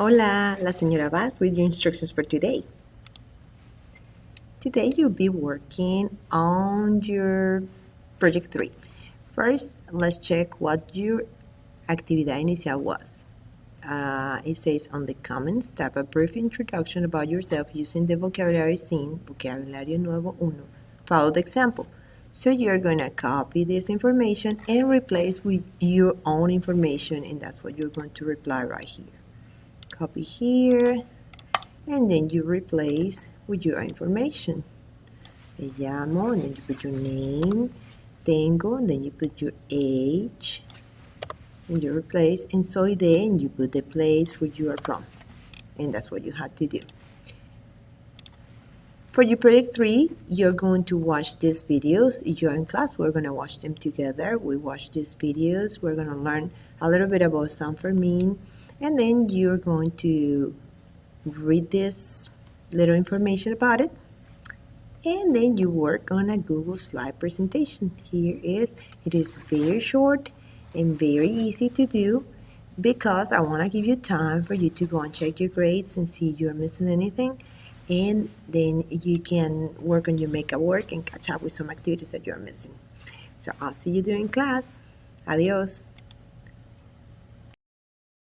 Hola, la señora Vaz with your instructions for today. Today you'll be working on your project 3. First, let's check what your actividad inicial was. It says on the comments, type a brief introduction about yourself using the vocabulary seen, vocabulario nuevo 1, follow the example. So you're going to copy this information and replace with your own information, and that's what you're going to reply right here. Copy here, and then you replace with your information. Me llamo, and then you put your name. Tengo, and then you put your age, and you replace. And soy de, and you put the place where you are from. And that's what you had to do. For your project 3, you're going to watch these videos. If you're in class, we're going to watch them together. We watch these videos. We're going to learn a little bit about San Fermin. And then you're going to read this little information about it, and then you work on a Google slide presentation. It is very short and very easy to do because I want to give you time for you to go and check your grades and see if you're missing anything, and then you can work on your makeup work and catch up with some activities that you're missing. So I'll see you during class. Adios.